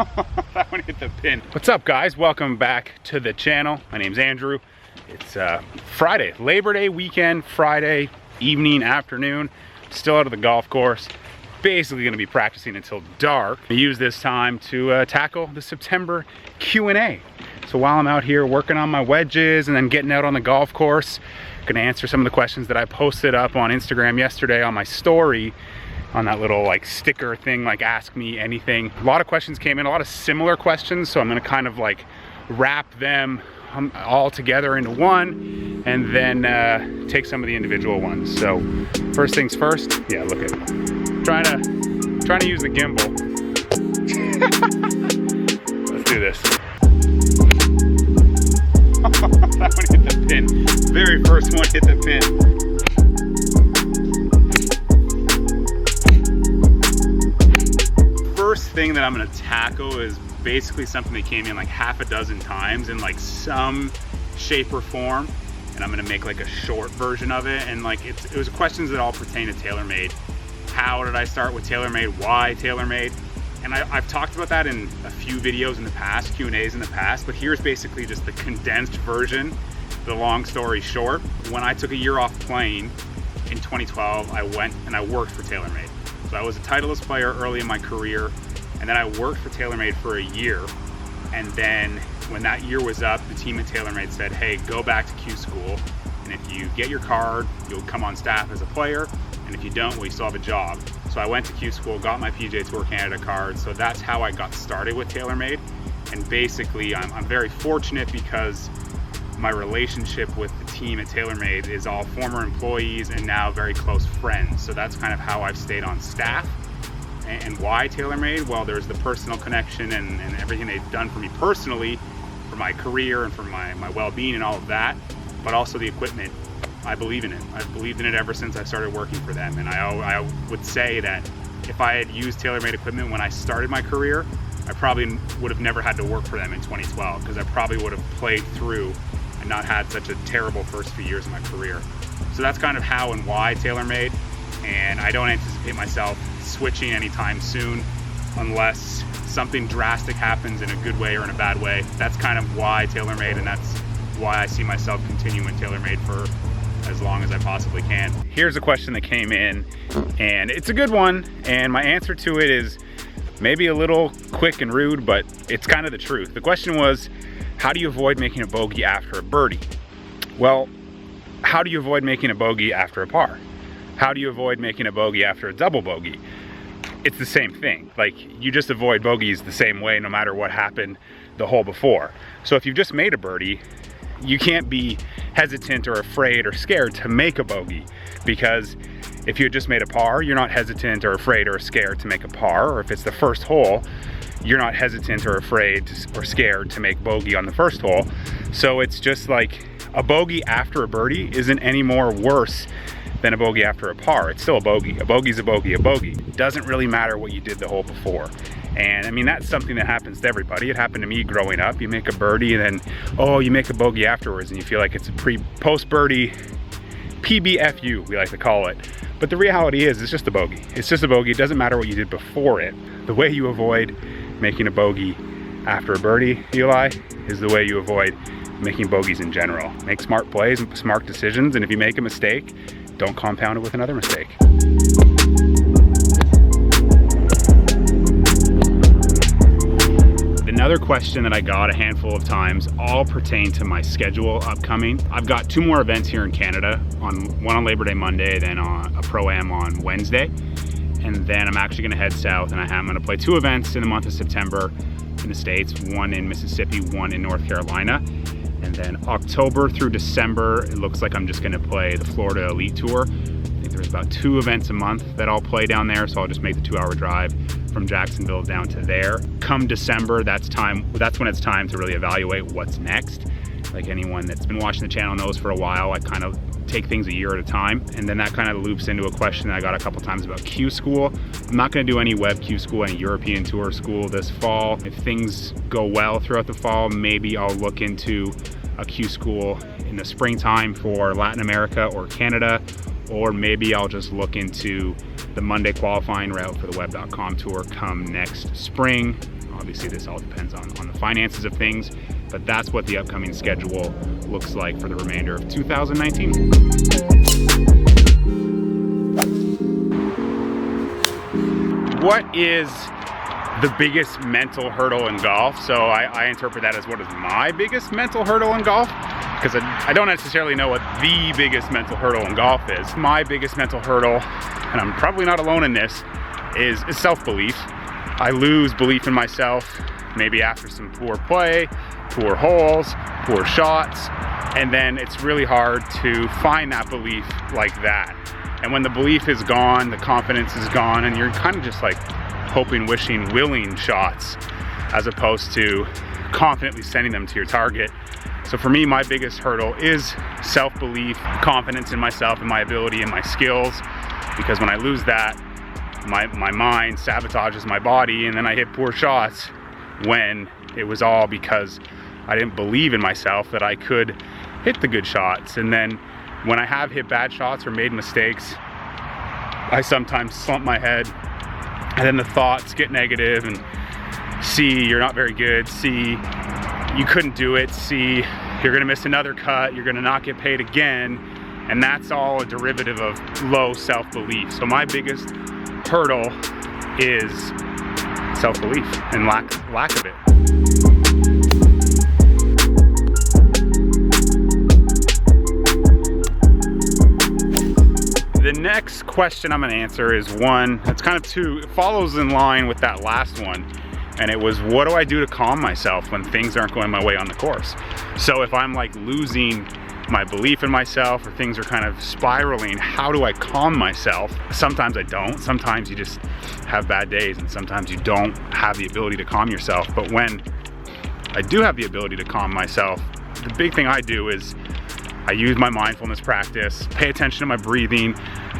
That one hit the pin. What's up, guys? Welcome back to the channel. My name's Andrew. It's Friday, Labor Day weekend, Friday evening, afternoon. Still out of the golf course. Basically gonna be practicing until dark. I use this time to tackle the September Q&A. So while I'm out here working on my wedges and then getting out on the golf course, gonna answer some of the questions that I posted up on Instagram yesterday on my story, on that little like sticker thing, like ask me anything. A lot of questions came in, a lot of similar questions, so I'm gonna kind of like wrap them all together into one and then take some of the individual ones. So first things first, yeah, look at it. Trying to use the gimbal. Let's do this. That one hit the pin. Very first one hit the pin. First thing that I'm gonna tackle is basically something that came in like half a dozen times in like some shape or form, and I'm gonna make like a short version of it. And like it was questions that all pertain to TaylorMade. How did I start with TaylorMade? Why TaylorMade? And I've talked about that in a few videos in the past, Q&As in the past, but here's basically just the condensed version, the long story short. When I took a year off playing in 2012, I went and I worked for TaylorMade. So I was a Titleist player early in my career, and then I worked for TaylorMade for a year. And then when that year was up, the team at TaylorMade said, hey, go back to Q School, and if you get your card, you'll come on staff as a player, and if you don't, well, you still have a job. So I went to Q School, got my PGA Tour Canada card, so that's how I got started with TaylorMade. And basically, I'm very fortunate because my relationship with the team at TaylorMade is all former employees and now very close friends. So that's kind of how I've stayed on staff. And why TaylorMade? Well, there's the personal connection and everything they've done for me personally, for my career and for my well-being and all of that, but also the equipment. I believe in it. I've believed in it ever since I started working for them. And I would say that if I had used TaylorMade equipment when I started my career, I probably would have never had to work for them in 2012, because I probably would have played through and not had such a terrible first few years of my career. So that's kind of how and why TaylorMade, and I don't anticipate myself switching anytime soon unless something drastic happens in a good way or in a bad way. That's kind of why TaylorMade, and that's why I see myself continuing TaylorMade for as long as I possibly can. Here's a question that came in, and it's a good one, and my answer to it is maybe a little quick and rude, but it's kind of the truth. The question was, how do you avoid making a bogey after a birdie? Well, how do you avoid making a bogey after a par? How do you avoid making a bogey after a double bogey? It's the same thing. Like, you just avoid bogeys the same way no matter what happened the hole before. So if you've just made a birdie, you can't be hesitant or afraid or scared to make a bogey, because if you had just made a par, you're not hesitant or afraid or scared to make a par. Or if it's the first hole, you're not hesitant or afraid or scared to make bogey on the first hole. So it's just like a bogey after a birdie isn't any more worse than a bogey after a par. It's still a bogey. A bogey's a bogey. A bogey. It doesn't really matter what you did the hole before. And I mean, that's something that happens to everybody. It happened to me growing up. You make a birdie and then, oh, you make a bogey afterwards and you feel like it's a post-birdie PBFU, we like to call it. But the reality is, it's just a bogey. It's just a bogey. It doesn't matter what you did before it. The way you avoid making a bogey after a birdie, Eli, is the way you avoid making bogeys in general. Make smart plays and smart decisions, and if you make a mistake, don't compound it with another mistake. Another question that I got a handful of times all pertain to my schedule upcoming. I've got 2 more events here in Canada, one on Labor Day Monday, then a Pro-Am on Wednesday. And then I'm actually gonna head south, and I'm gonna play 2 events in the month of September in the States, one in Mississippi, one in North Carolina. And then October through December, it looks like I'm just gonna play the Florida Elite Tour. I think there's about 2 events a month that I'll play down there, so I'll just make the 2-hour drive from Jacksonville down to there. Come December, that's when it's time to really evaluate what's next. Like anyone that's been watching the channel knows, for a while I kind of take things a year at a time, and then that kind of loops into a question that I got a couple times about Q School. I'm not going to do any web Q School, any European Tour school this fall. If things go well throughout the fall, maybe I'll look into a Q School in the springtime for Latin America or Canada, or maybe I'll just look into the Monday qualifying route for the web.com tour come next spring. Obviously this all depends on the finances of things, but that's what the upcoming schedule looks like for the remainder of 2019. What is the biggest mental hurdle in golf? So I interpret that as what is my biggest mental hurdle in golf, because I don't necessarily know what the biggest mental hurdle in golf is. My biggest mental hurdle, and I'm probably not alone in this, is self-belief. I lose belief in myself maybe after some poor play, poor holes, poor shots, and then it's really hard to find that belief like that. And when the belief is gone, the confidence is gone, and you're kind of just like hoping, wishing, willing shots as opposed to confidently sending them to your target. So for me, my biggest hurdle is self-belief, confidence in myself and my ability and my skills, because when I lose that, my mind sabotages my body, and then I hit poor shots when it was all because I didn't believe in myself that I could hit the good shots. And then when I have hit bad shots or made mistakes, I sometimes slump my head, and then the thoughts get negative, and see, you're not very good, see, you couldn't do it, see, you're gonna miss another cut, you're gonna not get paid again, and that's all a derivative of low self-belief. So my biggest hurdle is self-belief and lack of it. The next question I'm gonna answer is one that's kind of it follows in line with that last one, and it was, what do I do to calm myself when things aren't going my way on the course? So if I'm like losing my belief in myself, or things are kind of spiraling, how do I calm myself? Sometimes I don't. Sometimes you just have bad days, and sometimes you don't have the ability to calm yourself. But when I do have the ability to calm myself, the big thing I do is I use my mindfulness practice, pay attention to my breathing.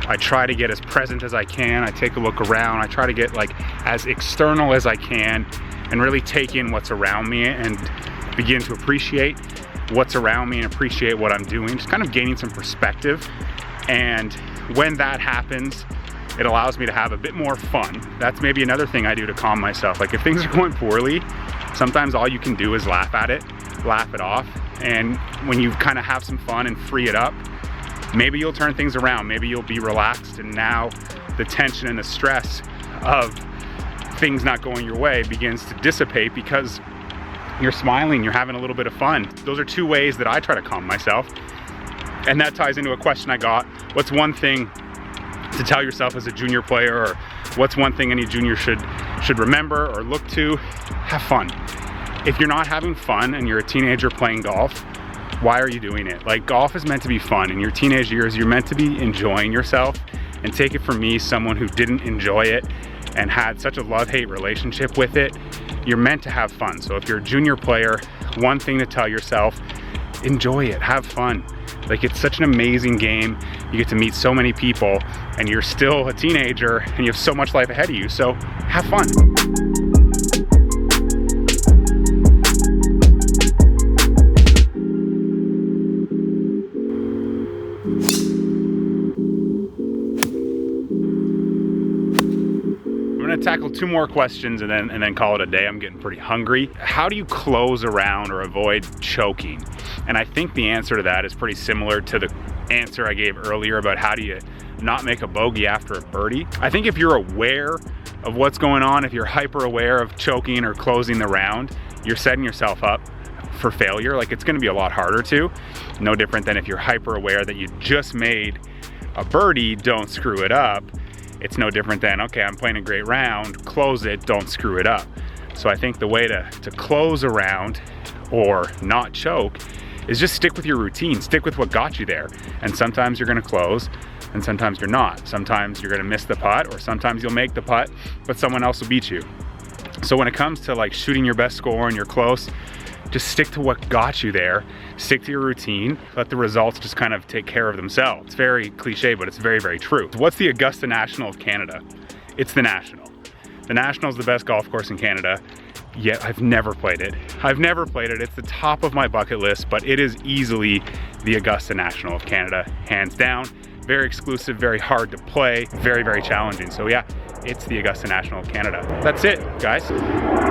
I try to get as present as I can. I take a look around. I try to get like as external as I can and really take in what's around me and begin to appreciate what's around me and appreciate what I'm doing, just kind of gaining some perspective. And when that happens, it allows me to have a bit more fun. That's maybe another thing I do to calm myself. Like if things are going poorly, sometimes all you can do is laugh at it, laugh it off. And when you kind of have some fun and free it up, maybe you'll turn things around. Maybe you'll be relaxed, and now the tension and the stress of things not going your way begins to dissipate because you're smiling, you're having a little bit of fun. Those are two ways that I try to calm myself. And that ties into a question I got. What's one thing to tell yourself as a junior player, or what's one thing any junior should remember or look to? Have fun. If you're not having fun and you're a teenager playing golf, why are you doing it? Like, golf is meant to be fun. In your teenage years, you're meant to be enjoying yourself. And take it from me, someone who didn't enjoy it and had such a love-hate relationship with it, you're meant to have fun. So if you're a junior player, one thing to tell yourself, enjoy it, have fun. Like, it's such an amazing game. You get to meet so many people, and you're still a teenager, and you have so much life ahead of you, so have fun. Tackle two more questions and then call it a day. I'm getting pretty hungry. How do you close around or avoid choking? And I think the answer to that is pretty similar to the answer I gave earlier about how do you not make a bogey after a birdie. I think if you're aware of what's going on, if you're hyper aware of choking or closing the round, you're setting yourself up for failure. Like, it's going to be a lot harder to. No different than if you're hyper aware that you just made a birdie, don't screw it up. It's no different than, okay, I'm playing a great round, close it, don't screw it up. So I think the way to close a round or not choke is just stick with your routine, stick with what got you there. And sometimes you're gonna close and sometimes you're not. Sometimes you're gonna miss the putt, or sometimes you'll make the putt, but someone else will beat you. So when it comes to like shooting your best score and you're close, just stick to what got you there, stick to your routine, let the results just kind of take care of themselves. It's very cliche, but it's very, very true. What's the Augusta National of Canada? It's the National. The National is the best golf course in Canada, yet I've never played it. I've never played it. It's the top of my bucket list, but it is easily the Augusta National of Canada, hands down. Very exclusive, very hard to play, very, very challenging. So yeah, it's the Augusta National of Canada. That's it, guys.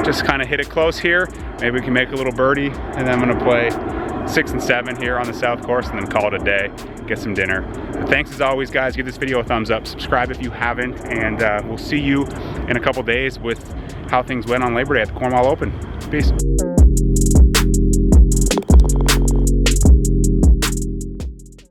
Just kind of hit it close here. Maybe we can make a little birdie, and then I'm gonna play 6 and 7 here on the south course and then call it a day, get some dinner. But thanks as always, guys. Give this video a thumbs up, subscribe if you haven't, and we'll see you in a couple days with how things went on Labor Day at the Cornwall Open. Peace.